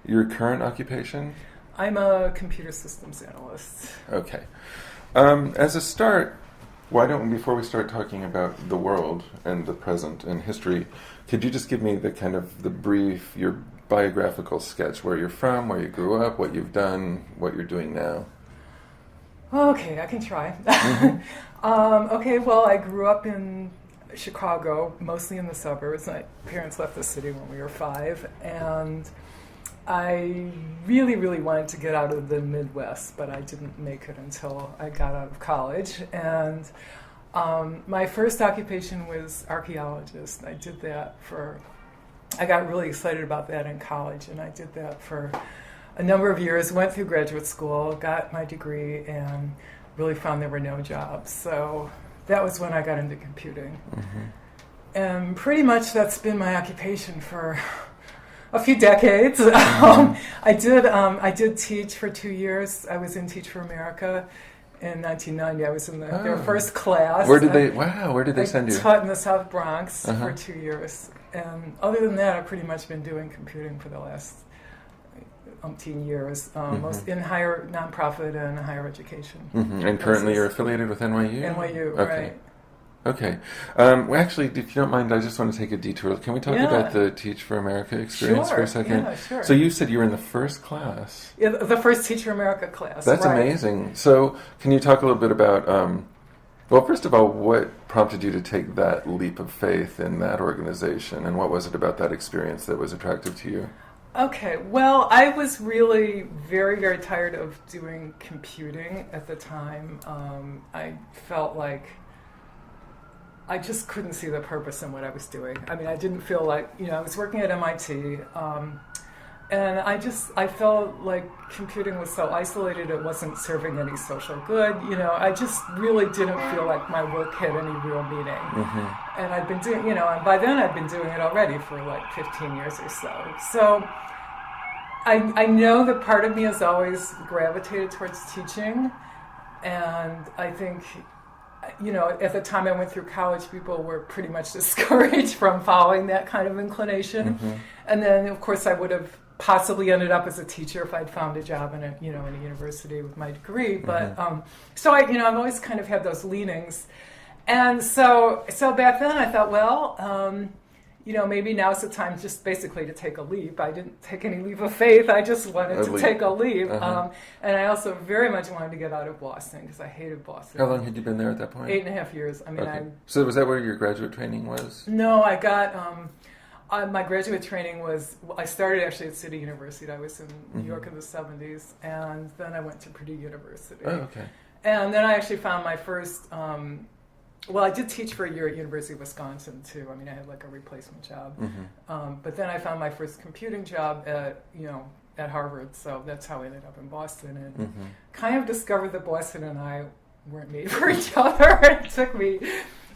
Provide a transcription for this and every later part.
Your current occupation? I'm a computer systems analyst. Okay. As a start, why don't we, before we start talking about the world and the present and history, could you just give me the brief, your biographical sketch, where you're from, where you grew up, what you've done, what you're doing now? Okay, I can try. Okay, well, I grew up in Chicago, mostly in the suburbs. My parents left the city when we were 5, and I really, really wanted to get out of the Midwest, but I didn't make it until I got out of college. And my first occupation was archaeologist. I got really excited about that in college, and I did that for a number of years, went through graduate school, got my degree, and really found there were no jobs. So that was when I got into computing. Mm-hmm. And pretty much that's been my occupation for a few decades. I did teach for 2 years. I was in Teach for America in 1990. I was in their first class. Where did they send you? I taught in the South Bronx Uh-huh. for 2 years. And other than that, I've pretty much been doing computing for the last umpteen years, most in higher nonprofit and higher education. Mm-hmm. And currently you're affiliated with NYU? NYU, okay. right. Okay. Well, actually, if you don't mind, I just want to take a detour. Can we talk about the Teach for America experience for a second? Yeah, sure. So you said you were in the first class. Yeah, the first Teach for America class. That's right. amazing. So can you talk a little bit about, well, first of all, what prompted you to take that leap of faith in that organization, and what was it about that experience that was attractive to you? Okay, well, I was really very, very tired of doing computing at the time. I felt like I just couldn't see the purpose in what I was doing. I mean, I didn't feel like, I was working at MIT, and I felt like computing was so isolated, it wasn't serving any social good. I just really didn't feel like my work had any real meaning. Mm-hmm. And I'd been doing, and by then I'd been doing it already for like 15 years or so. So I know that part of me has always gravitated towards teaching, and I think, at the time I went through college, people were pretty much discouraged from following that kind of inclination. Mm-hmm. And then, of course, I would have possibly ended up as a teacher if I'd found a job in a university with my degree. But so I've always kind of had those leanings, and so back then I thought, well, maybe now's the time just basically to take a leap. I didn't take any leap of faith. I just wanted to take a leap. Uh-huh. And I also very much wanted to get out of Boston because I hated Boston. How long had you been there at that point? 8.5 years. I mean, okay. So was that where your graduate training was? No, I got, my graduate training was, I started actually at City University. I was in New York in the 70s, and then I went to Purdue University. Oh, okay. And then I actually found my first, I did teach for a year at University of Wisconsin, too. I mean, I had like a replacement job. Mm-hmm. But then I found my first computing job at Harvard, so that's how I ended up in Boston. And kind of discovered that Boston and I weren't made for each other. It took me,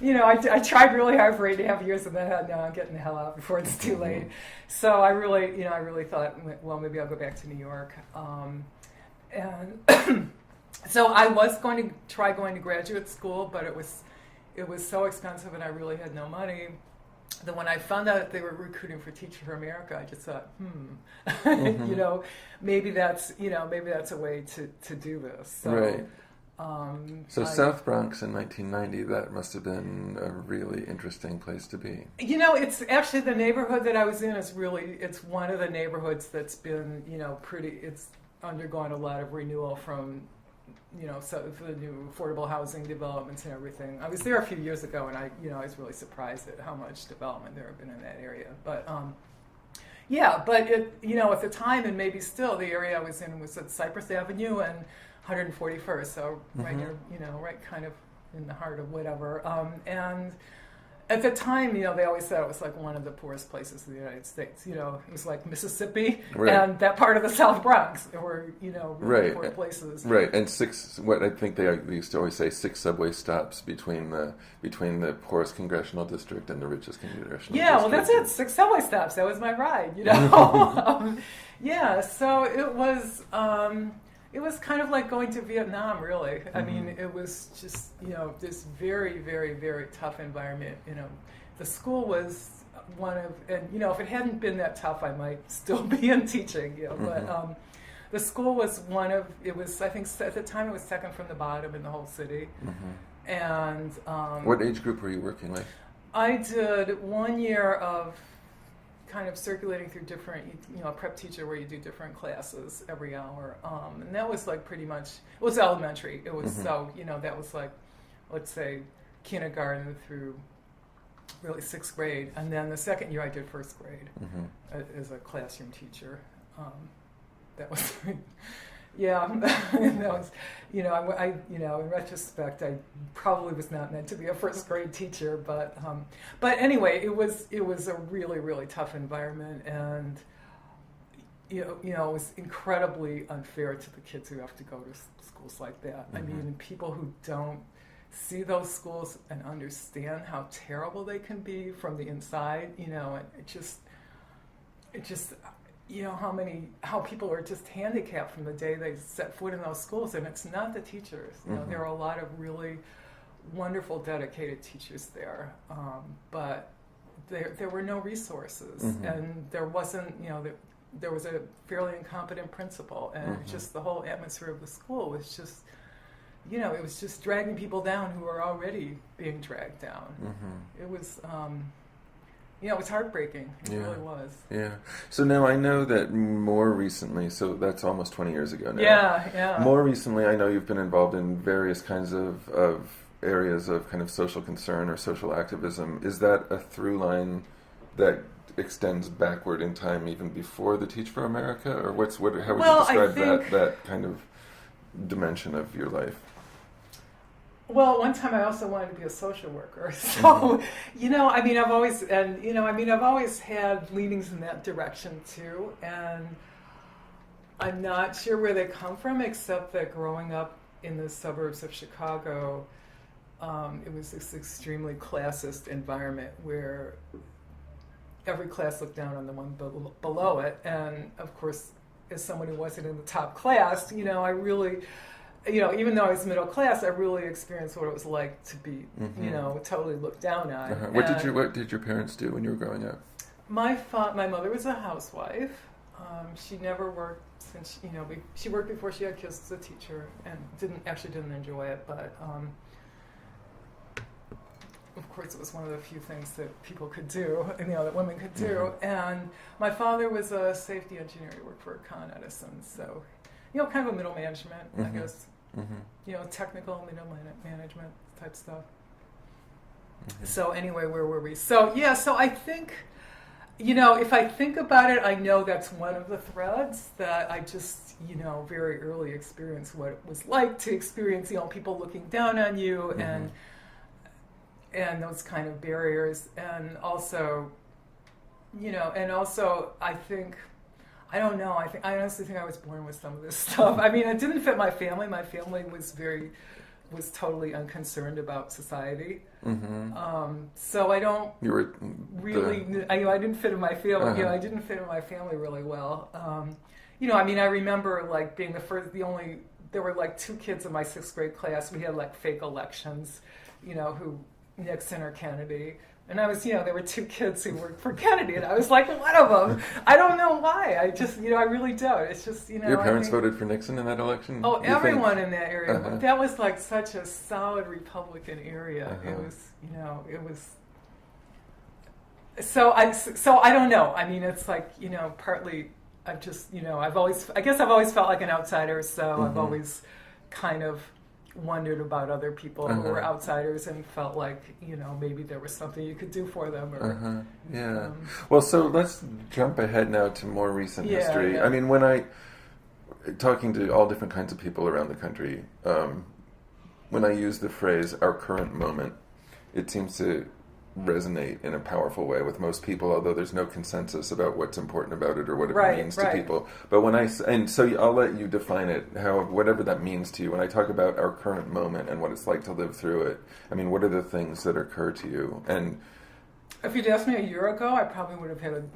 I tried really hard for 8.5 years, and then no, I'm getting the hell out before it's too late. So I really thought, well, maybe I'll go back to New York. And so I was going to try going to graduate school, but it was so expensive, and I really had no money. Then when I found out they were recruiting for Teach for America, I just thought, maybe that's a way to do this. So, right. South Bronx in 1990, that must have been a really interesting place to be. It's actually the neighborhood that I was in it's one of the neighborhoods that's been, it's undergone a lot of renewal from, so for the new affordable housing developments and everything. I was there a few years ago, and I was really surprised at how much development there had been in that area. But but at the time, and maybe still, the area I was in was at Cypress Avenue and 141st, so right near, right kind of in the heart of whatever. And at the time, they always said it was like one of the poorest places in the United States. It was like Mississippi and that part of the South Bronx. There were, really poor places. Right, and what I think they used to always say, 6 subway stops between the poorest congressional district and the richest congressional district. Yeah, well, that's it. 6 subway stops. That was my ride, so it was kind of like going to Vietnam, really. I mean, it was just, this very, very, very tough environment. The school was and if it hadn't been that tough, I might still be in teaching, but the school was I think at the time it was second from the bottom in the whole city. And what age group were you working with? I did 1 year of kind of circulating through different, prep teacher where you do different classes every hour. And that was like pretty much, it was elementary. It was so, that was like, let's say, kindergarten through really 6th grade. And then the second year I did 1st grade as a classroom teacher. That was, yeah, that was, in retrospect, I probably was not meant to be a 1st grade teacher, but anyway, it was a really, really tough environment, and it was incredibly unfair to the kids who have to go to schools like that. I mean, people who don't see those schools and understand how terrible they can be from the inside, and it just. How people are just handicapped from the day they set foot in those schools, and it's not the teachers. There are a lot of really wonderful, dedicated teachers there, but there were no resources, and there wasn't, there was a fairly incompetent principal, and just the whole atmosphere of the school was just, it was just dragging people down who were already being dragged down. It was. It was heartbreaking. It really was. Yeah. So now I know that more recently, so that's almost 20 years ago now. Yeah. More recently, I know you've been involved in various kinds of areas of kind of social concern or social activism. Is that a through line that extends backward in time even before the Teach for America? Or how would you describe that kind of dimension of your life? Well, one time I also wanted to be a social worker. So, I've always had leanings in that direction too. And I'm not sure where they come from, except that growing up in the suburbs of Chicago, it was this extremely classist environment where every class looked down on the one below it. And of course, as someone who wasn't in the top class, I really... even though I was middle class, I really experienced what it was like to be, totally looked down on. What did your parents do when you were growing up? My mother was a housewife. She never worked since, she worked before she had kids as a teacher, and didn't enjoy it, but of course it was one of the few things that people could do, that women could do. And my father was a safety engineer. He worked for Con Edison, so kind of a middle management, I guess. Technical middle management type stuff. So anyway, where were we? So I think, if I think about it, I know that's one of the threads that I just, very early experienced what it was like to experience, people looking down on you and those kind of barriers. And also, I think, I don't know. I honestly think I was born with some of this stuff. I mean, it didn't fit my family. My family was totally unconcerned about society. So I don't I didn't fit in my family. I didn't fit in my family really well. I remember like being there were like 2 kids in my 6th grade class. We had like fake elections, who Nixon or Kennedy. And I was, there were 2 kids who worked for Kennedy, and I was like one of them. I don't know why. I just, I really don't. It's just, Your parents voted for Nixon in that election? Oh, everyone in that area. That was like such a solid Republican area. It was, So I don't know. I mean, it's like, partly I've just, I've always felt like an outsider, so I've always kind of wondered about other people who were outsiders and felt like, maybe there was something you could do for them. Or, well, so let's jump ahead now to more recent history. Yeah. I mean, when talking to all different kinds of people around the country, when I use the phrase "our current moment," it seems to resonate in a powerful way with most people, although there's no consensus about what's important about it or what it means to people. But so I'll let you define it, whatever that means to you. When I talk about our current moment and what it's like to live through it, I mean, what are the things that occur to you? And if you'd asked me a year ago, I probably would have had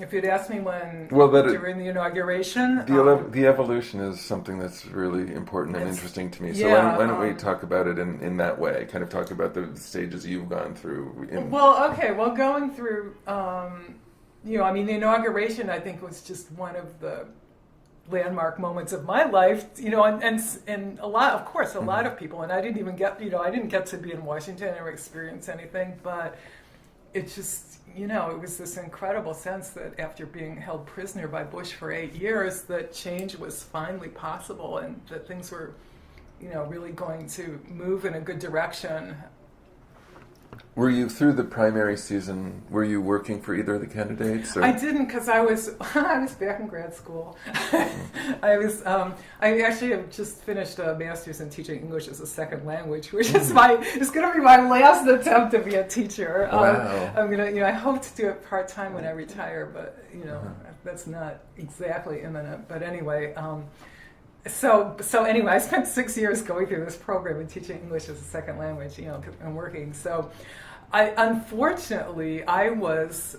if you'd asked me when during the inauguration, the evolution is something that's really important and interesting to me. So why don't we talk about it in that way? Kind of talk about the stages you've gone through. Going through, I mean, the inauguration I think was just one of the landmark moments of my life, and a lot of people, and I didn't even get, I didn't get to be in Washington or experience anything, but it just, it was this incredible sense that after being held prisoner by Bush for 8 years, that change was finally possible and that things were, really going to move in a good direction. Were you, through the primary season, were you working for either of the candidates? Or? I didn't, because I was back in grad school. I actually have just finished a master's in teaching English as a second language, which is it's going to be my last attempt to be a teacher. Wow. I'm gonna, I hope to do it part-time when I retire, but that's not exactly imminent. But anyway. So anyway, I spent 6 years going through this program and teaching English as a second language, and working. So unfortunately, I was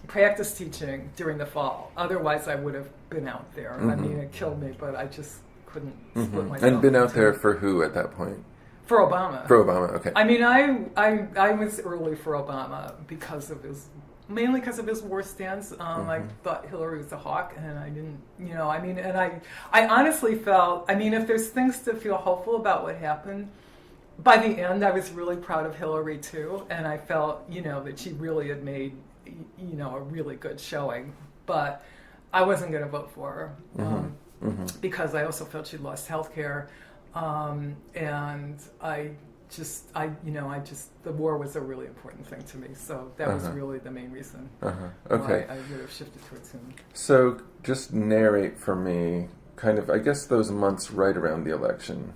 practice teaching during the fall. Otherwise, I would have been out there. I mean, it killed me, but I just couldn't split myself. And been out there for who at that point? For Obama. For Obama, okay. I mean, I was early for Obama mainly because of his war stance. I thought Hillary was a hawk, and I didn't, and I honestly felt, if there's things to feel hopeful about what happened, by the end, I was really proud of Hillary too, and I felt, that she really had made, a really good showing, but I wasn't going to vote for her because I also felt she'd lost health care, and the war was a really important thing to me, so that was really the main reason okay. why I would have shifted towards him. So just narrate for me, kind of, I guess those months right around the election,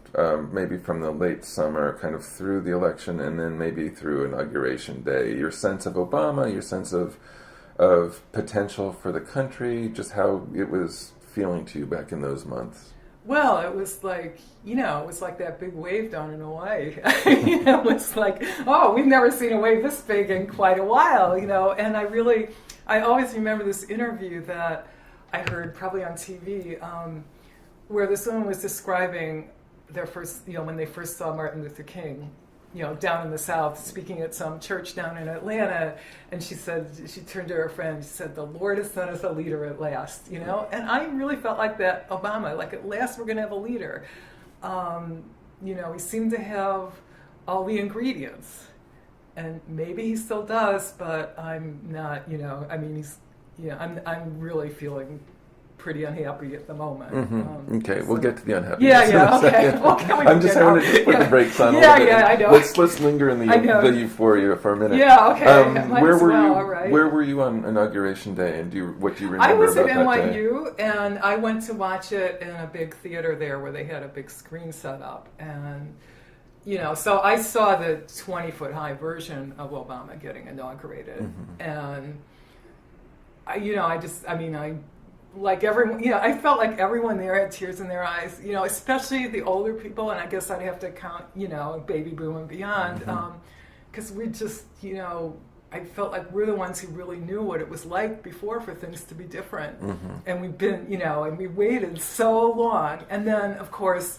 maybe from the late summer, kind of through the election, and then maybe through Inauguration Day, your sense of Obama, your sense of potential for the country, just how it was feeling to you back in those months. Well, it was like, that big wave down in Hawaii. It was like, oh, we've never seen a wave this big in quite a while, and I always remember this interview that I heard probably on TV, where this woman was describing their first, when they first saw Martin Luther King, down in the South, speaking at some church down in Atlanta, and she turned to her friend, she said, "The Lord has sent us a leader at last," and I really felt like that Obama, like at last we're going to have a leader. He seemed to have all the ingredients, and maybe he still does, but I'm not, I'm really feeling pretty unhappy at the moment. Okay, we'll get to the unhappiness. Yeah, okay. I'm just having to put the brakes on a little bit. Yeah, I know. Let's linger in the euphoria for a minute. Yeah, okay. Where were you? Right. Where were you on Inauguration Day, and what do you remember I was about at that day? NYU, and I went to watch it in a big theater there where they had a big screen set up, and so I saw the 20-foot high version of Obama getting inaugurated, and like everyone, I felt like everyone there had tears in their eyes, especially the older people, and I guess I'd have to count, baby boom and beyond, because we just, I felt like we're the ones who really knew what it was like before for things to be different, and we've been, and we waited so long, and then, of course,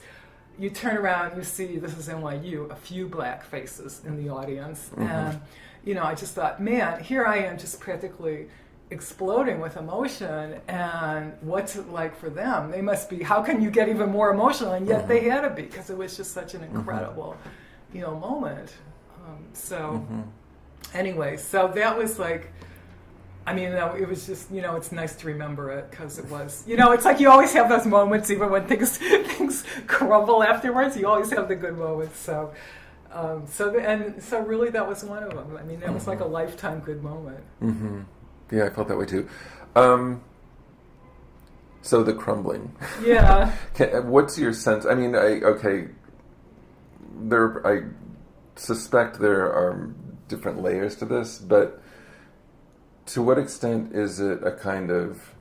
you turn around, you see, this is NYU, a few black faces in the audience, and, I just thought, man, here I am just practically exploding with emotion, and what's it like for them? They must be, how can you get even more emotional? And yet they had to be, because it was just such an incredible, moment. Anyway, so that was like, it was just, it's nice to remember it, because it was, it's like you always have those moments, even when things crumble afterwards, you always have the good moments, so really that was one of them. That was like a lifetime good moment. Yeah, I felt that way too. So the crumbling. Yeah. What's your sense? I suspect there are different layers to this, but to what extent is it a kind of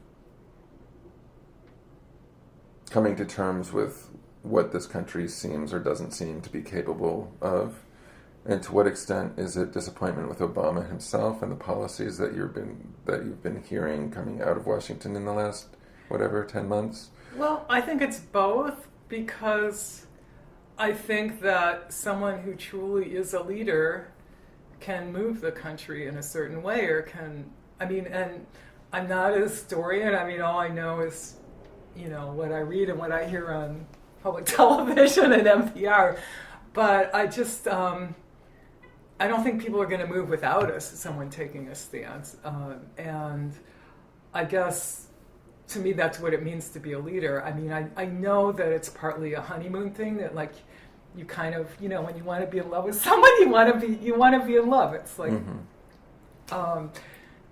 coming to terms with what this country seems or doesn't seem to be capable of? And to what extent is it disappointment with Obama himself and the policies that you've been hearing coming out of Washington in the last, 10 months? Well, I think it's both, because I think that someone who truly is a leader can move the country in a certain way, or and I'm not a historian. All I know is, what I read and what I hear on public television and NPR. But I just, I don't think people are going to move without us, someone taking a stance. And I guess, to me, that's what it means to be a leader. I know that it's partly a honeymoon thing, that like you kind of, when you want to be in love with someone, you want to be in love. It's like,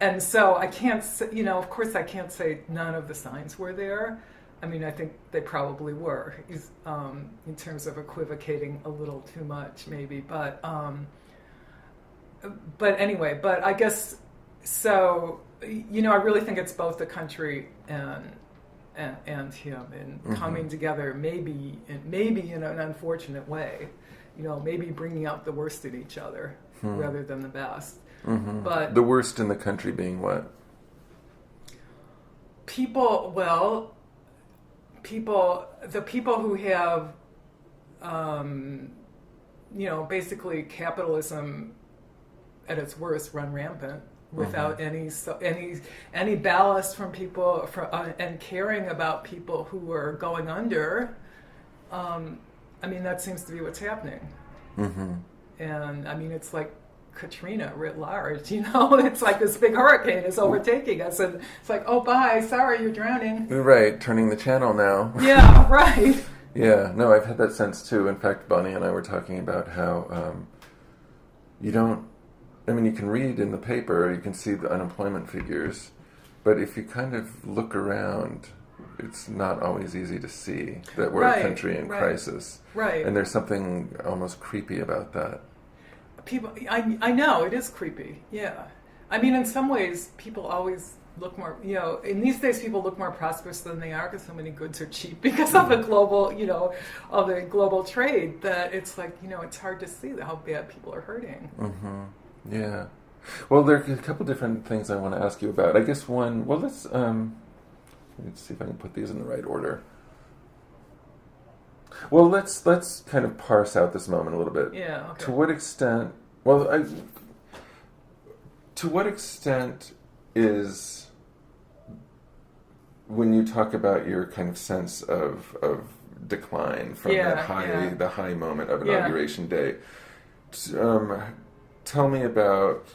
and so I can't say, of course I can't say none of the signs were there. I think they probably were, in terms of equivocating a little too much, maybe. But anyway, but I guess, so, I really think it's both the country and him, and coming together, maybe in an unfortunate way, maybe bringing out the worst in each other rather than the best. But the worst in the country being what? The people who have, basically capitalism at its worst run rampant without any ballast from people, and caring about people who are going under. That seems to be what's happening. And it's like Katrina writ large, it's like this big hurricane is overtaking us, and it's like, oh, bye, sorry, you're drowning. Right, turning the channel now. Yeah, right. Yeah, no, I've had that sense too. In fact, Bonnie and I were talking about how you can read in the paper, you can see the unemployment figures, but if you kind of look around, it's not always easy to see that we're a country in crisis. Right. And there's something almost creepy about that. People, I know, it is creepy, yeah. In some ways, people always look more, in these days people look more prosperous than they are, because so many goods are cheap because of the global, of the global trade, that it's like, it's hard to see how bad people are hurting. Yeah. Well, there are a couple different things I want to ask you about. I guess one, let's see if I can put these in the right order. Well, let's kind of parse out this moment a little bit. Yeah, okay. To what extent is, when you talk about your kind of sense of decline from the high moment of Inauguration Day, tell me about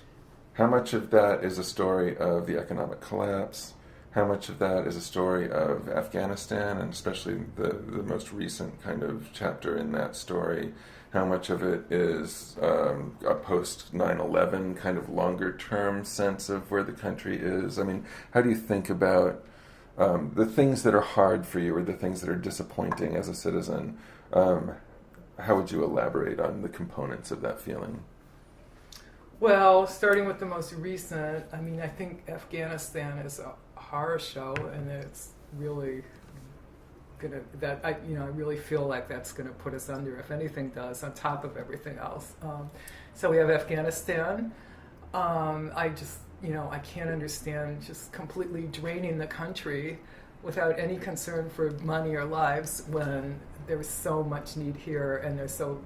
how much of that is a story of the economic collapse, how much of that is a story of Afghanistan, and especially the most recent kind of chapter in that story, how much of it is a post 9/11 kind of longer term sense of where the country is. How do you think about the things that are hard for you, or the things that are disappointing as a citizen? How would you elaborate on the components of that feeling? Well, starting with the most recent, I think Afghanistan is a horror show, and it's really I really feel like that's gonna put us under, if anything does, on top of everything else. So we have Afghanistan. I can't understand just completely draining the country without any concern for money or lives, when there's so much need here, and there's so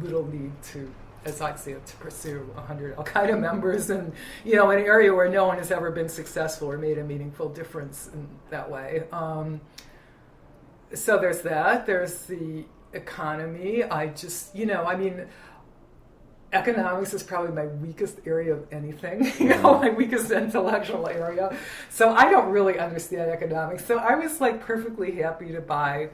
little need to, as I see it, to pursue 100 Al-Qaeda members, and an area where no one has ever been successful or made a meaningful difference in that way. So there's that. There's the economy. Economics is probably my weakest area of anything, my weakest intellectual area. So I don't really understand economics. So I was like perfectly happy to buy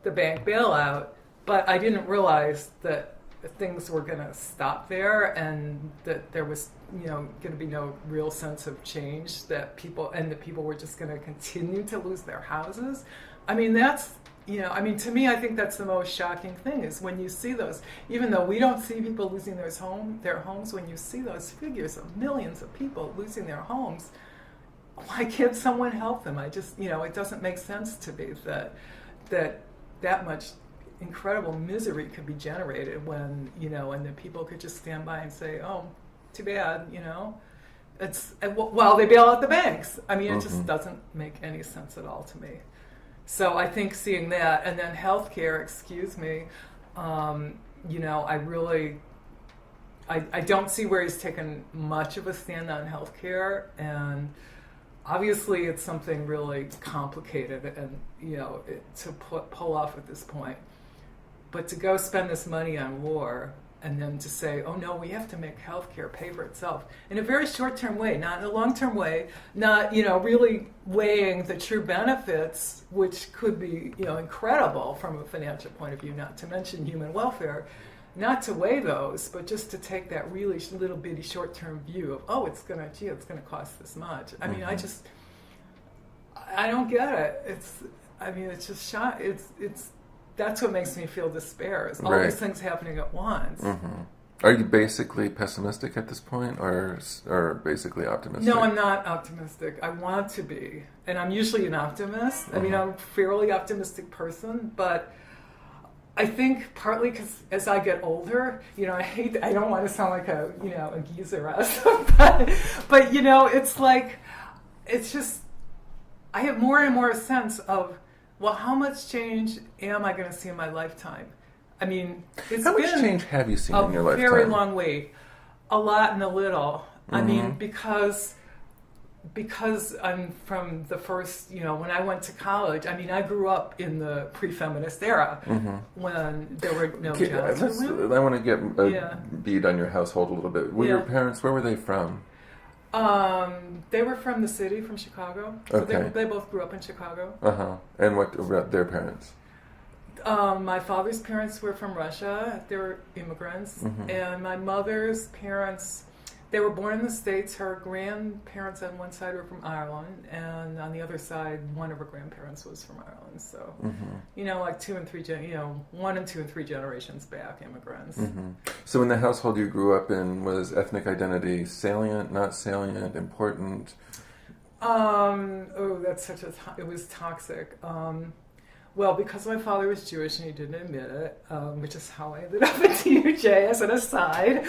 the bank bailout, but I didn't realize that things were going to stop there, and that there was, going to be no real sense of change, that people were just going to continue to lose their houses. That's, to me, I think that's the most shocking thing, is when you see those, even though we don't see people losing their homes, when you see those figures of millions of people losing their homes, why can't someone help them? I just, it doesn't make sense to me that much incredible misery could be generated when, and then people could just stand by and say, oh, too bad, while they bail out the banks. I mean, it just doesn't make any sense at all to me. So I think seeing that, and then healthcare, excuse me, I don't see where he's taken much of a stand on healthcare, and obviously it's something really complicated and, to pull off at this point. But to go spend this money on war and then to say, oh no, we have to make healthcare pay for itself in a very short-term way, not in a long-term way, not, really weighing the true benefits, which could be, incredible from a financial point of view, not to mention human welfare, not to weigh those, but just to take that really little bitty short-term view of, oh, it's going to cost this much. I mean, I don't get it. It's just shot. That's what makes me feel despair, is all Right. these things happening at once. Mm-hmm. Are you basically pessimistic at this point, or basically optimistic? No, I'm not optimistic. I want to be. And I'm usually an optimist. I mean, I'm a fairly optimistic person, but I think partly because as I get older, I don't want to sound like a geezer, but it's just, I have more and more a sense of, well, how much change am I going to see in my lifetime? I mean, how much change have you seen in your lifetime? A very long way. A lot and a little. I mean, because I'm from the first, when I went to college, I mean, I grew up in the pre-feminist era when there were no jobs for women. I want to get a beat on your household a little bit. Your parents, where were they from? They were from the city, from Chicago. So Okay. they both grew up in Chicago. And what about their parents? My father's parents were from Russia. They were immigrants. And my mother's parents, they were born in the States. Her grandparents on one side were from Ireland, and on the other side, one of her grandparents was from Ireland. So, like 1 and 2 and 3 generations back, immigrants. So in the household you grew up in, was ethnic identity salient, not salient, important? It was toxic. Well, because my father was Jewish and he didn't admit it, which is how I ended up at TUJ as an aside.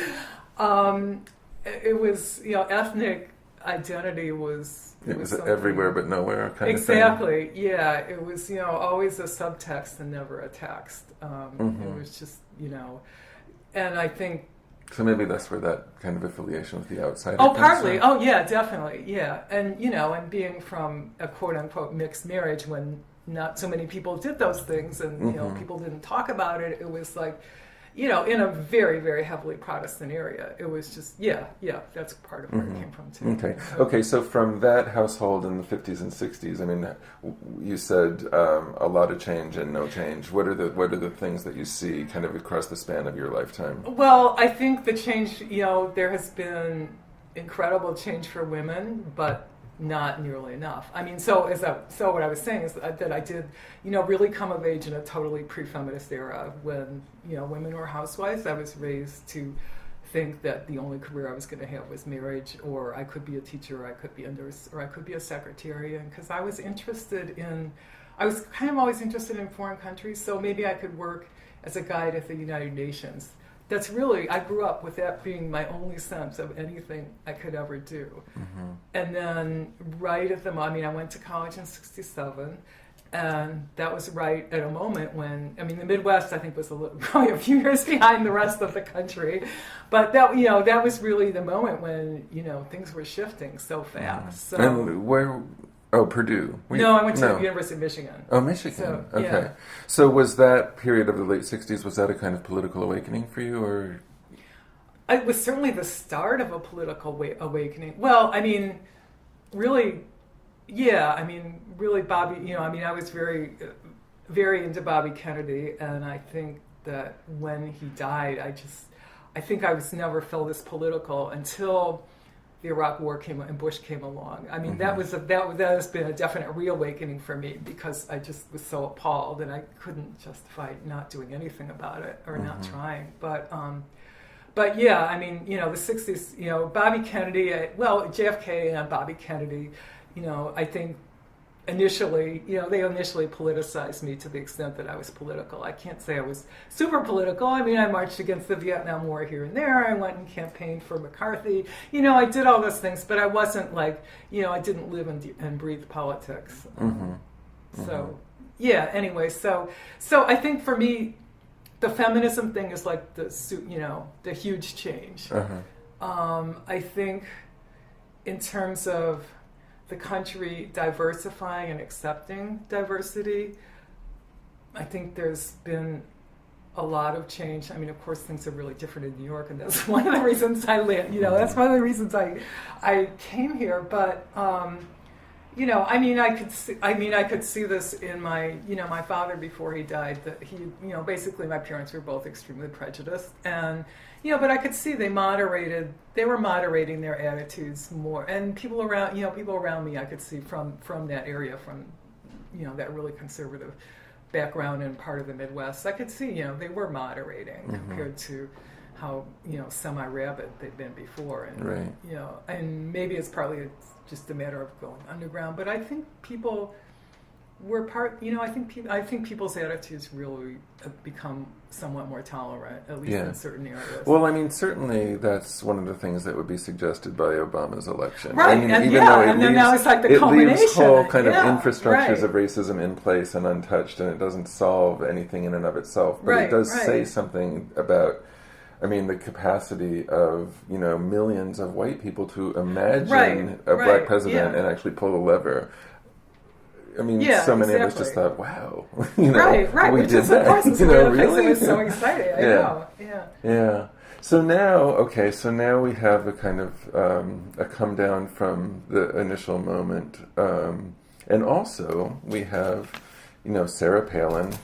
It was, ethnic identity was... It was everywhere but nowhere kind of thing. Yeah. It was, always a subtext and never a text. It was just, and I think... So maybe that's where that kind of affiliation with the outsider Oh, comes partly. from. Oh, yeah, definitely. Yeah. And, and being from a quote-unquote mixed marriage when not so many people did those things and, people didn't talk about it, it was like... in a very, very heavily Protestant area. It was just, that's part of where it came from, too. Okay, so from that household in the 50s and 60s, I mean, you said a lot of change and no change. What are the things that you see kind of across the span of your lifetime? Well, I think the change, there has been incredible change for women, but not nearly enough. I mean, so what I was saying is that I did, really come of age in a totally pre-feminist era when, women were housewives. I was raised to think that the only career I was going to have was marriage, or I could be a teacher, or I could be a nurse, or I could be a secretary. And because I was kind of always interested in foreign countries, so maybe I could work as a guide at the United Nations. That's really, I grew up with that being my only sense of anything I could ever do. And then right at I went to college in 1967, and that was right at a moment when, the Midwest, I think, was probably a few years behind the rest of the country. But that was really the moment when, things were shifting so fast. So, and where... Oh, Purdue. I went to the University of Michigan. Oh, Michigan. So, okay. Yeah. So was that period of the late 60s, was that a kind of political awakening for you, or? It was certainly the start of a political awakening. Well, really, really Bobby, I was very, very into Bobby Kennedy, and I think that when he died, I think I was never felt as political until the Iraq War came and Bush came along. That has been a definite reawakening for me, because I just was so appalled and I couldn't justify not doing anything about it or not trying. But yeah, the 60s, Bobby Kennedy, JFK and Bobby Kennedy, I think initially, they initially politicized me to the extent that I was political. I can't say I was super political. I mean, I marched against the Vietnam War here and there. I went and campaigned for McCarthy. I did all those things, but I wasn't like, I didn't live and breathe politics. So, yeah, anyway, so I think for me, the feminism thing is like the huge change. I think in terms of the country diversifying and accepting diversity, I think there's been a lot of change. I mean, of course, things are really different in New York, and that's one of the reasons I live. That's one of the reasons I came here. But I mean, I could see this in my my father before he died. That he, basically, my parents were both extremely prejudiced, and but I could see they were moderating their attitudes more, and people around me, I could see from that area, from that really conservative background and part of the Midwest, I could see they were moderating compared to how semi-rabid they've been before, and right. And maybe it's partly just a matter of going underground, but I think people were I think people's attitudes really have become somewhat more tolerant, at least in certain areas. Well, I mean, certainly that's one of the things that would be suggested by Obama's election. Right, I mean, and even though and then now it's like the culmination. It leaves whole kind of infrastructures right. of racism in place and untouched, and it doesn't solve anything in and of itself. But it does say something about, I mean, the capacity of, millions of white people to imagine a black president and actually pull the lever. I mean, so many of us just thought, wow, right, we which did is, that. of course, is Really? It was so exciting. I know. Yeah. So now we have a kind of a come down from the initial moment, and also we have, Sarah Palin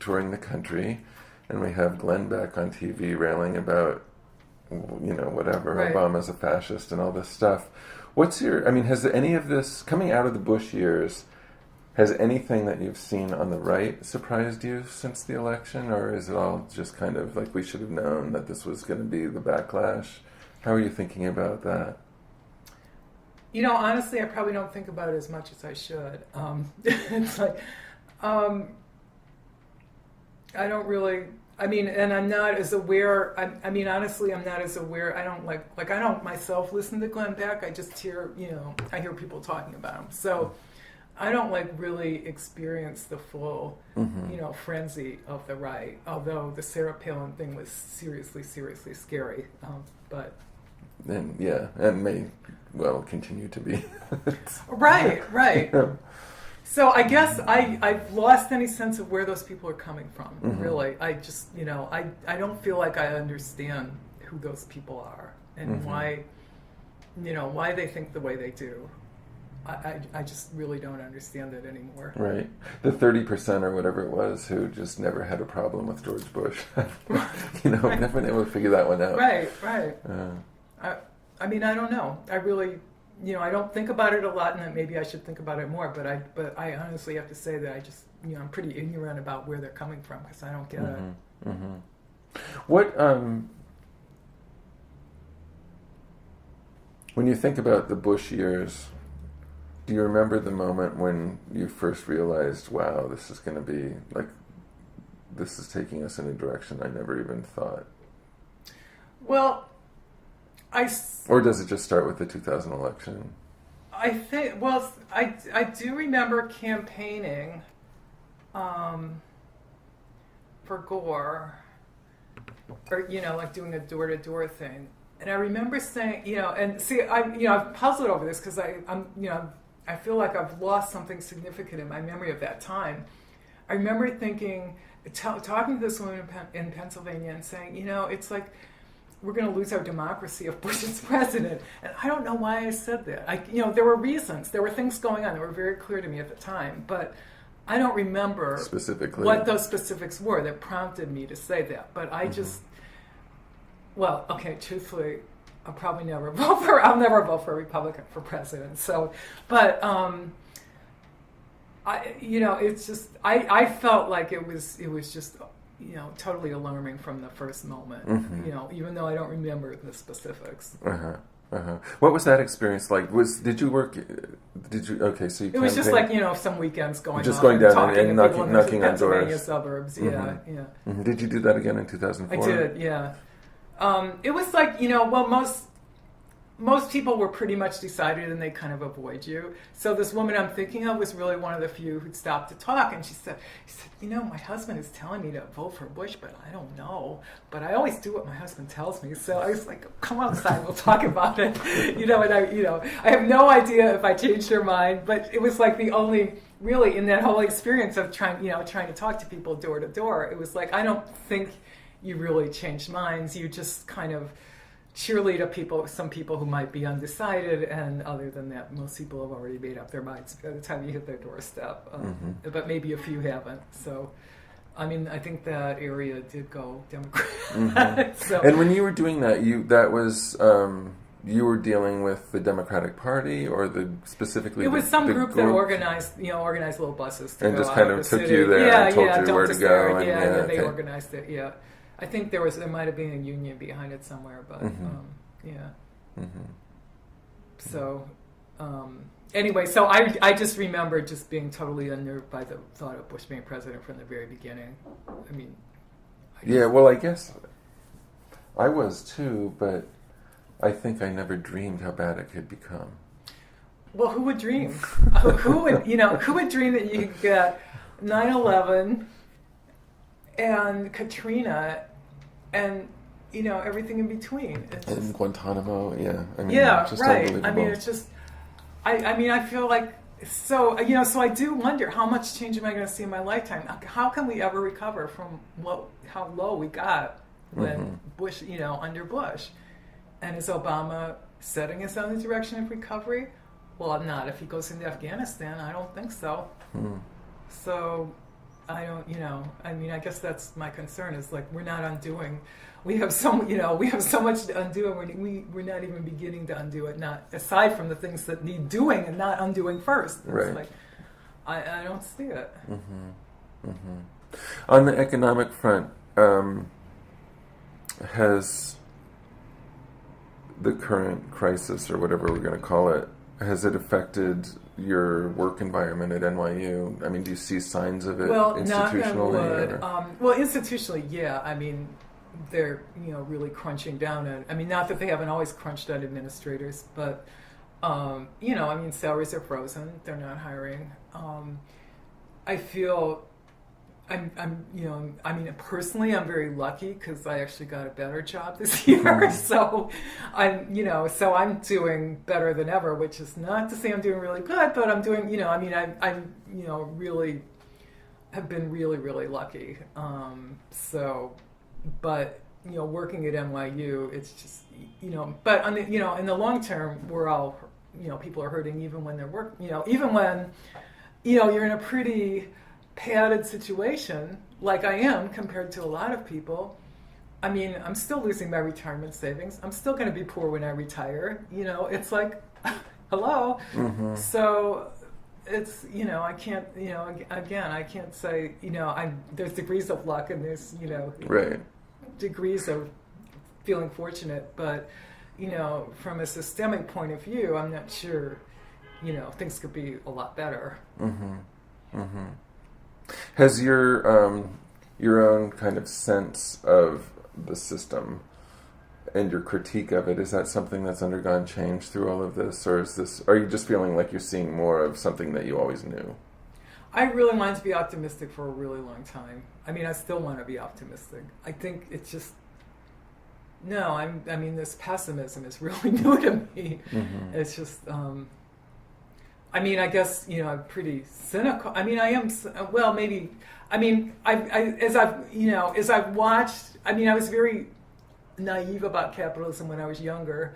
touring the country, and we have Glenn Beck on TV railing about, whatever, Obama's a fascist and all this stuff. Has any of this, coming out of the Bush years, has anything that you've seen on the right surprised you since the election, or is it all just kind of like we should have known that this was going to be the backlash? How are you thinking about that? Honestly, I probably don't think about it as much as I should. It's like, I don't really. I mean, and I'm not as aware. Honestly, I'm not as aware. I don't I don't myself listen to Glenn Beck. I just hear, I hear people talking about him. So I don't really experience the full, frenzy of the right. Although the Sarah Palin thing was seriously, seriously scary. But and may continue to be. Right. So I guess I've lost any sense of where those people are coming from, really. I just, I don't feel like I understand who those people are and why they think the way they do. I just really don't understand it anymore. Right. The 30% or whatever it was who just never had a problem with George Bush. Never been able to figure that one out. Right. I don't know. I really... I don't think about it a lot, and that maybe I should think about it more. But I honestly have to say that I just, I'm pretty ignorant about where they're coming from because I don't get it. What when you think about the Bush years, do you remember the moment when you first realized, wow, this is going to be this is taking us in a direction I never even thought? Well. Or does it just start with the 2000 election? I think, I do remember campaigning for Gore, or, doing a door-to-door thing. And I remember saying, and see, I've puzzled over this because I feel like I've lost something significant in my memory of that time. I remember thinking, talking to this woman in Pennsylvania and saying, it's like, we're going to lose our democracy if Bush is president. And I don't know why I said that. There were reasons. There were things going on that were very clear to me at the time. But I don't remember specifically what those specifics were that prompted me to say that. But I just, truthfully, I'll never vote for a Republican for president. So, but, it's just, I felt like it was just, totally alarming from the first moment, even though I don't remember the specifics. What was that experience like? Did you work? Okay, so you It was just campaigned- like some weekends going Just on going down talking and to people in the knocking on Pennsylvania doors. suburbs. Mhm. Did you do that again in 2004? I did, yeah. It was like, well, most people were pretty much decided and they kind of avoid you. So this woman I'm thinking of was really one of the few who'd stopped to talk, and she said, my husband is telling me to vote for Bush, but I don't know. But I always do what my husband tells me. So I was like, come outside, we'll talk about it. And I have no idea if I changed her mind, but it was like the only, really, in that whole experience of trying to talk to people door to door, it was like, I don't think you really changed minds. You just kind of cheerlead some people who might be undecided, and other than that, most people have already made up their minds by the time you hit their doorstep. But maybe a few haven't. So, I mean, I think that area did go Democrat. So, and when you were doing that, you were dealing with the Democratic Party, or specifically it was the, some the group that organized little buses to and go just out kind of of the took city. you there and told you where to go. And then they okay. organized it. Yeah, I think there might have been a union behind it somewhere, but yeah. So anyway, so I just remember just being totally unnerved by the thought of Bush being president from the very beginning. I mean, I guess I was too, but I think I never dreamed how bad it could become. Well, who would dream? who would dream that you could get 9/11 and Katrina and everything in between? And Guantanamo, yeah. I mean, just right. unbelievable. I mean, it's just. I feel like so I do wonder how much change am I going to see in my lifetime? How can we ever recover from how low we got when Bush, under Bush, and is Obama setting us on the direction of recovery? Well, not if he goes into Afghanistan. I don't think so. So. I don't, I guess that's my concern, is like, we're not undoing. We have so much to undo, and we're not even beginning to undo it, not aside from the things that need doing and not undoing first. It's right. Like, I don't see it. On the economic front, has the current crisis, or whatever we're going to call it, has it affected your work environment at NYU? I mean, do you see signs of it institutionally? Well, institutionally, yeah. I mean, they're really crunching down on. I mean, not that they haven't always crunched on administrators, but salaries are frozen. They're not hiring. I feel. Personally, I'm very lucky because I actually got a better job this year. So I'm doing better than ever, which is not to say I'm doing really good, but I'm doing, I'm really have been really, really lucky. But working at NYU, it's just, but on the, in the long term, we're all, people are hurting even when they're working, even when, you're in a pretty padded situation like I am compared to a lot of people. I mean, I'm still losing my retirement savings. I'm still going to be poor when I retire. It's like, hello. So it's, I can't, again, I can't say, there's degrees of luck and there's, right. degrees of feeling fortunate. But, from a systemic point of view, I'm not sure, things could be a lot better. Has your own kind of sense of the system and your critique of it, is that something that's undergone change through all of this, or are you just feeling like you're seeing more of something that you always knew? I really wanted to be optimistic for a really long time. I mean, I still want to be optimistic. I think it's just this pessimism is really new to me. It's just. I guess, I'm pretty cynical. I mean, I am, well, maybe, as I've watched, I was very naive about capitalism when I was younger.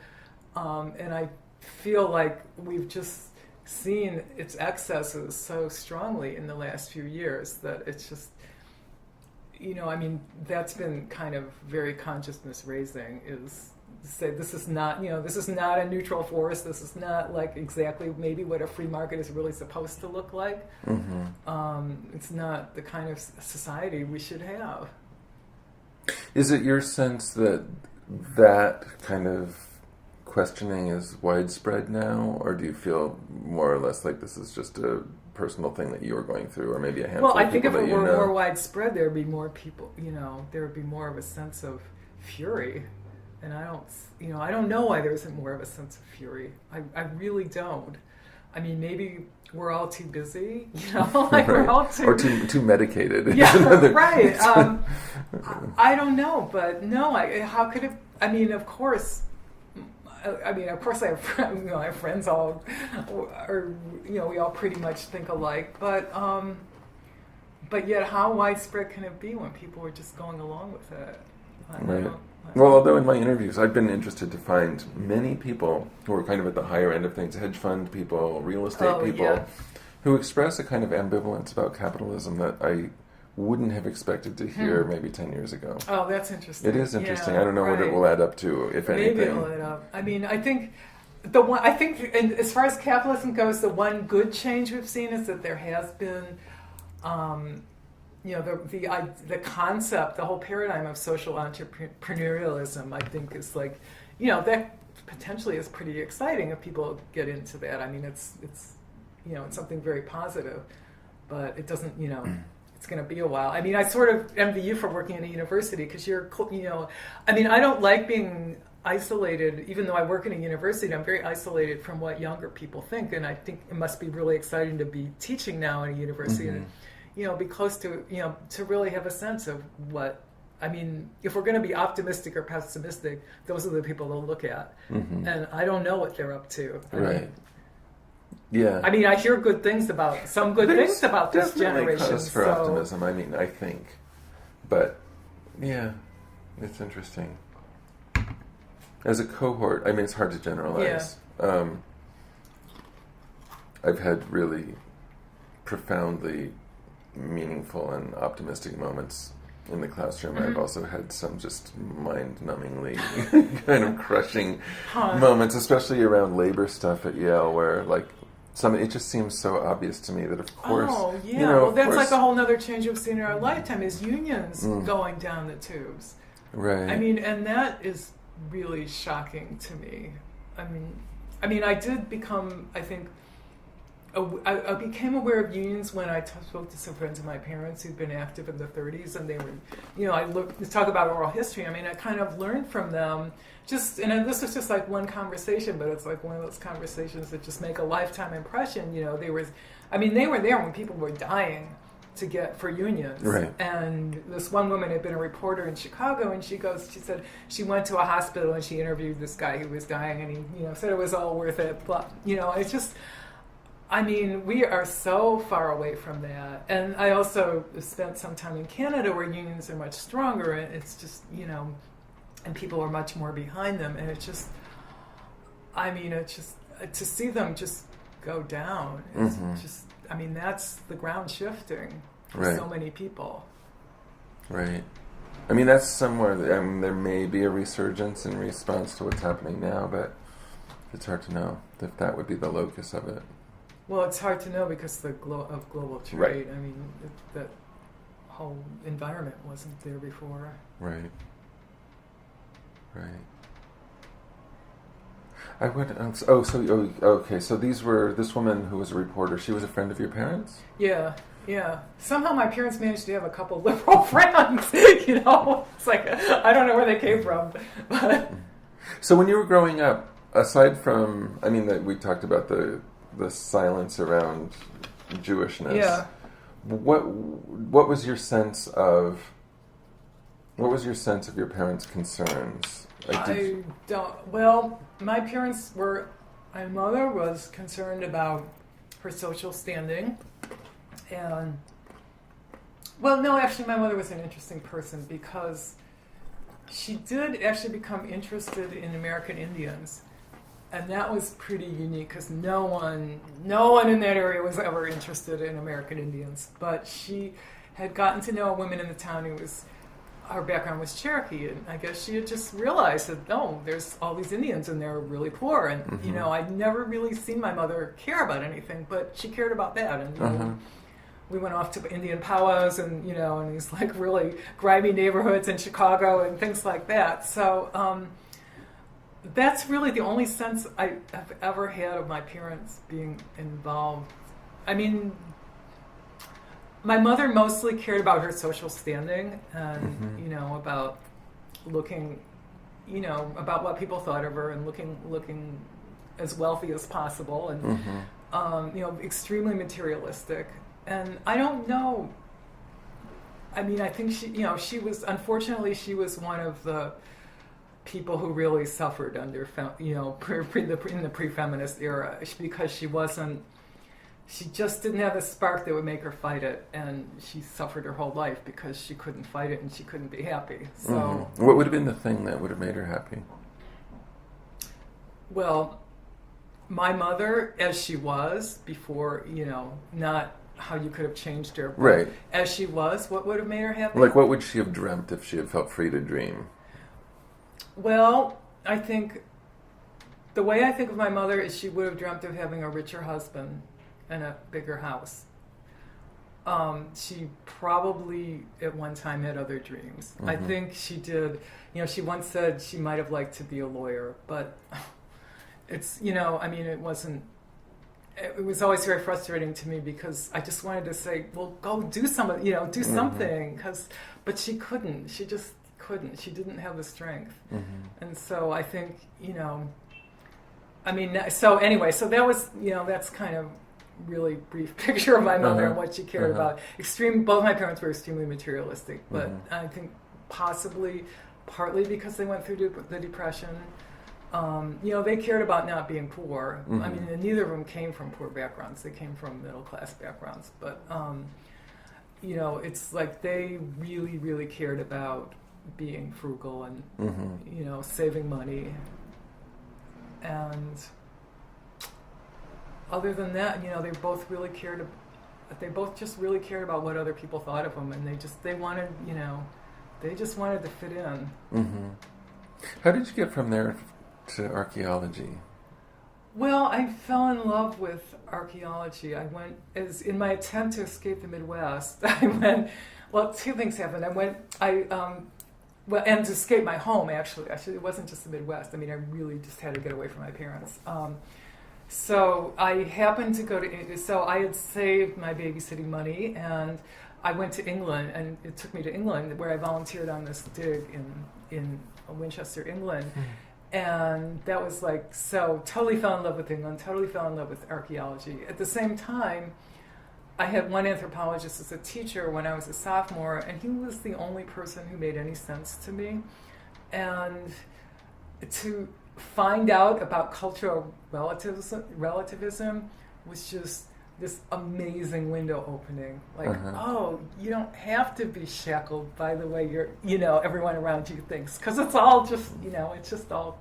And I feel like we've just seen its excesses so strongly in the last few years that it's just, that's been kind of very consciousness raising, is say this is not a neutral force. This is not like exactly maybe what a free market is really supposed to look like. It's not the kind of society we should have. Is it your sense that kind of questioning is widespread now, or do you feel more or less like this is just a personal thing that you're going through, or maybe a handful Well, I of think people if it that you were know? more widespread, there would be more people, there would be more of a sense of fury. And I don't know why there isn't more of a sense of fury. I really don't. I mean, maybe we're all too busy, like we're all too... Or too medicated. Yeah, right. I don't know, but no, how could it... I mean, of course I have friends, I have friends all, or, we all pretty much think alike, but yet how widespread can it be when people are just going along with it? Right. Well, although in my interviews, I've been interested to find many people who are kind of at the higher end of things, hedge fund people, real estate people, yeah. who express a kind of ambivalence about capitalism that I wouldn't have expected to hear maybe 10 years ago. Oh, that's interesting. It is interesting. Yeah, I don't know what it will add up to, if anything. Maybe it'll add up. I mean, I think and as far as capitalism goes, the one good change we've seen is that there has been, the concept, the whole paradigm of social entrepreneurialism, I think is like, that potentially is pretty exciting if people get into that. I mean, it's something very positive, but it doesn't, it's going to be a while. I mean, I sort of envy you for working in a university because you're, I mean, I don't like being isolated. Even though I work in a university, I'm very isolated from what younger people think, and I think it must be really exciting to be teaching now in a university and, be close to, to really have a sense of what, I mean, if we're going to be optimistic or pessimistic, those are the people to look at. And I don't know what they're up to. Right. Yeah. I mean, I hear good things about this generation. Cause for optimism, I mean, I think. But, yeah, it's interesting. As a cohort, I mean, it's hard to generalize. Yeah. I've had really profoundly meaningful and optimistic moments in the classroom. I've also had some just mind-numbingly kind of crushing moments, especially around labor stuff at Yale, where, like, it just seems so obvious to me that, of course... Oh, yeah. Well, that's like a whole other change we've seen in our lifetime, is unions going down the tubes. Right. I mean, and that is really shocking to me. I mean, I did become, I think... I became aware of unions when I spoke to some friends of my parents who'd been active in the 30s, and they were, talk about oral history. I mean, I kind of learned from them and this was just like one conversation, but it's like one of those conversations that just make a lifetime impression. They were there when people were dying for unions. Right. And this one woman had been a reporter in Chicago, and she said she went to a hospital and she interviewed this guy who was dying, and he, said it was all worth it. But, it's just... I mean, we are so far away from that. And I also spent some time in Canada where unions are much stronger, and it's just, and people are much more behind them. And it's just, to see them just go down, it's just, that's the ground shifting for so many people. Right. I mean, that's somewhere, there may be a resurgence in response to what's happening now, but it's hard to know if that would be the locus of it. Well, it's hard to know because of global trade. Right. I mean, that whole environment wasn't there before. Right. I went. Okay. So this woman who was a reporter. She was a friend of your parents. Yeah. Somehow my parents managed to have a couple liberal friends. It's like I don't know where they came from. But. So when you were growing up, aside from, we talked about the silence around Jewishness. Yeah. What was your sense of your parents' concerns? My mother was concerned about her social standing, and actually my mother was an interesting person because she did actually become interested in American Indians. And that was pretty unique because no one in that area was ever interested in American Indians. But she had gotten to know a woman in the town her background was Cherokee, and I guess she had just realized that there's all these Indians and they're really poor. And I'd never really seen my mother care about anything, but she cared about that. And we went off to Indian powwows and and these like really grimy neighborhoods in Chicago and things like that. So. that's really the only sense I have ever had of my parents being involved. I mean, my mother mostly cared about her social standing and, you know, about looking, you know, about what people thought of her and looking as wealthy as possible and, you know, extremely materialistic. And I don't know. I mean, I think she, you know, unfortunately, she was one of the people who really suffered under, you know, in the pre-feminist era because she just didn't have a spark that would make her fight it, and she suffered her whole life because she couldn't fight it and she couldn't be happy. So, what would have been the thing that would have made her happy? Well, my mother, as she was before, you know, not how you could have changed her, but right? As she was, what would have made her happy? Like, what would she have dreamt if she had felt free to dream? Well, I think the way I think of my mother is she would have dreamt of having a richer husband and a bigger house. She probably at one time had other dreams. I think she did. You know, she once said she might have liked to be a lawyer, but it's, you know, I mean, it was always very frustrating to me because I just wanted to say, well, go do something, you know, do something. But she couldn't. She just couldn't. She didn't have the strength. And so I think, you know, I mean, so anyway, so that was, you know, that's kind of really brief picture of my mother and what she cared about. Both my parents were extremely materialistic, but I think partly because they went through the Depression. You know, they cared about not being poor. I mean, and neither of them came from poor backgrounds. They came from middle class backgrounds. But, you know, it's like they really, really cared about being frugal and, you know, saving money. And other than that, you know, they both just really cared about what other people thought of them, and they wanted, you know, they just wanted to fit in. How did you get from there to archaeology? Well, I fell in love with archaeology. I went, in my attempt to escape the Midwest, two things happened. And to escape my home, actually, it wasn't just the Midwest. I mean, I really just had to get away from my parents. So I happened to so I had saved my babysitting money, and I went to England, and it took me to England, where I volunteered on this dig in Winchester, England. And that was like, so totally fell in love with England, totally fell in love with archaeology. At the same time, I had one anthropologist as a teacher when I was a sophomore, and he was the only person who made any sense to me. And to find out about cultural relativism was just this amazing window opening. Like, oh, you don't have to be shackled by the way everyone around you thinks, because it's all just, it's just all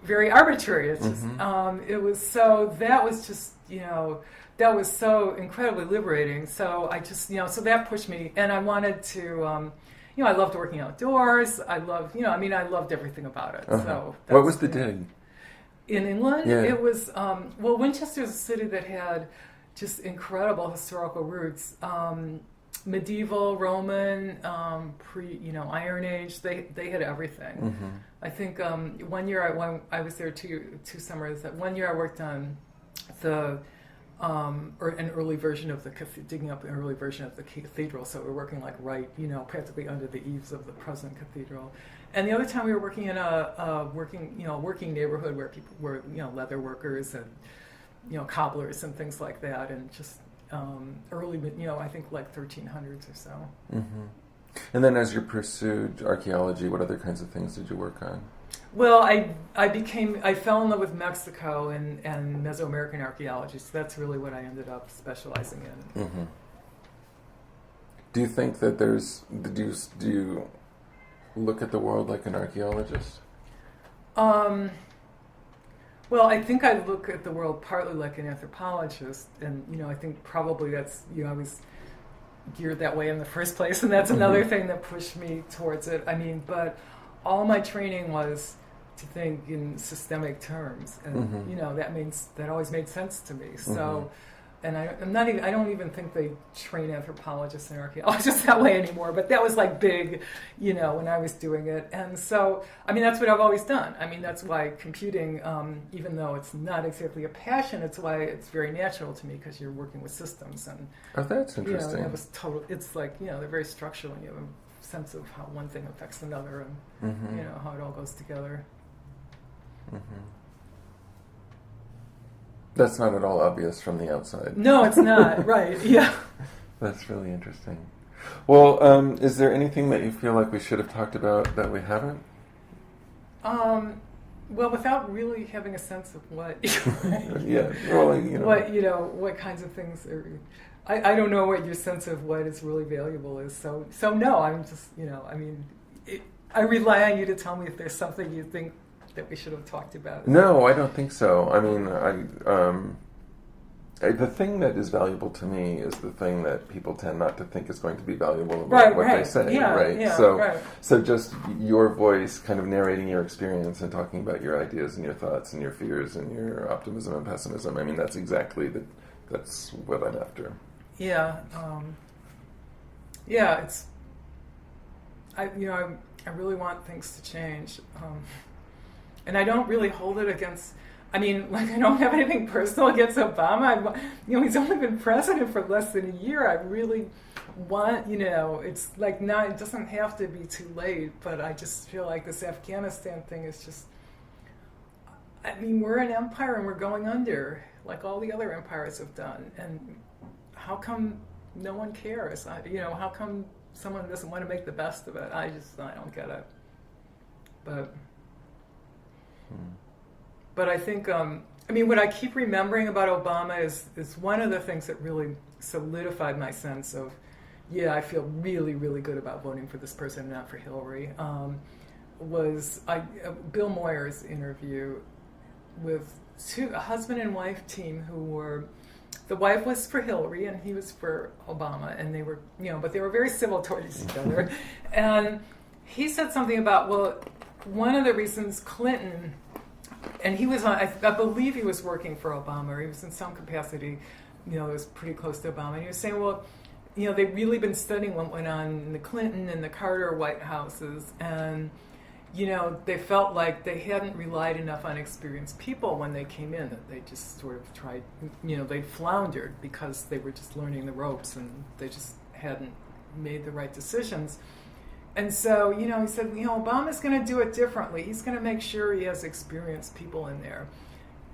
very arbitrary. It's just, that was just, that was so incredibly liberating. So I just, so that pushed me, and I wanted to, I loved working outdoors. I loved, I loved everything about it. So what was the dig? In England, yeah. It was, Winchester's a city that had just incredible historical roots. Medieval, Roman, Iron Age, they had everything. I think one year I was there two summers. One year I worked on an early version of digging up an early version of the cathedral. So we're working practically under the eaves of the present cathedral. And the other time we were working in a working neighborhood where people were, leather workers and, cobblers and things like that, and just early, I think like 1300s or so. And then as you pursued archaeology, what other kinds of things did you work on? Well, I fell in love with Mexico and Mesoamerican archaeology, so that's really what I ended up specializing in. Do you think that do you look at the world like an archaeologist? Well, I think I look at the world partly like an anthropologist, and I think probably that's I was geared that way in the first place, and that's another thing that pushed me towards it. I mean, but all my training was to think in systemic terms, and that always made sense to me. So and I don't even think they train anthropologists and archaeologists that way anymore, but that was like big, when I was doing it. And so, that's what I've always done. That's why computing, even though it's not exactly a passion, it's why it's very natural to me, because you're working with systems. And oh, that's interesting. It was it's like, they're very structural, and you have a sense of how one thing affects another, and, how it all goes together. Mm-hmm. That's not at all obvious from the outside. No, it's not. Right, yeah. That's really interesting. Well, is there anything that you feel like we should have talked about that we haven't? Well, without really having a sense of what... Yeah, well, what kinds of things are... I don't know what your sense of what is really valuable is. So no, I'm just, I rely on you to tell me if there's something you think that we should have talked about. No, I don't think so. The thing that is valuable to me is the thing that people tend not to think is going to be valuable about what they say, right? Yeah, so just your voice kind of narrating your experience and talking about your ideas and your thoughts and your fears and your optimism and pessimism. That's exactly that's what I'm after. Yeah. It's... I really want things to change. And I don't really hold it against... I don't have anything personal against Obama. He's only been president for less than a year. I really want, it's like it doesn't have to be too late, but I just feel like this Afghanistan thing is just... we're an empire and we're going under, like all the other empires have done. And how come no one cares? How come someone doesn't want to make the best of it? I don't get it. But I think, what I keep remembering about Obama is one of the things that really solidified my sense of, I feel really, really good about voting for this person and not for Hillary, was Bill Moyer's interview with a husband and wife team who were, the wife was for Hillary and he was for Obama, and they were, but they were very civil towards each other. And he said something about, one of the reasons Clinton, and he was on, I believe he was working for Obama, or he was in some capacity, it was pretty close to Obama. And he was saying, they've really been studying what went on in the Clinton and the Carter White Houses, and, they felt like they hadn't relied enough on experienced people when they came in, that they just sort of tried, they floundered because they were just learning the ropes and they just hadn't made the right decisions. And so, he said, Obama's going to do it differently. He's going to make sure he has experienced people in there.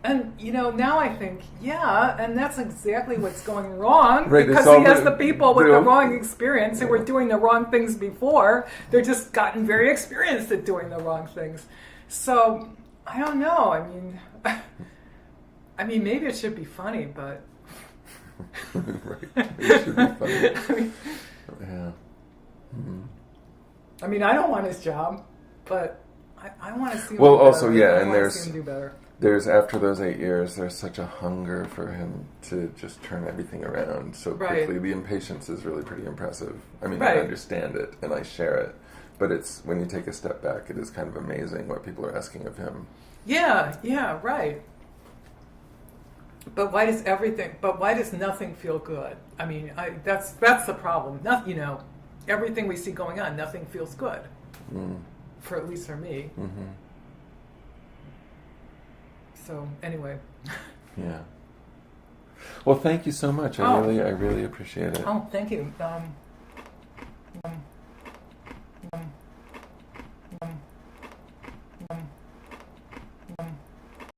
And, now I think, and that's exactly what's going wrong, right, because he has the people with the wrong experience who were doing the wrong things before. They're just gotten very experienced at doing the wrong things. So, I don't know. Maybe it should be funny, but... Right. It should be funny. Yeah. Mm-hmm. I don't want his job, but I want to see him do better. Also, and there's after those 8 years, there's such a hunger for him to just turn everything around so quickly. Right. The impatience is really pretty impressive. I understand it, and I share it, but it's, when you take a step back, it is kind of amazing what people are asking of him. Yeah, right. But why does nothing feel good? That's the problem. Everything we see going on, nothing feels good. For at least for me. Mm-hmm. So anyway. Yeah. Well, thank you so much. I really appreciate it. Oh, thank you.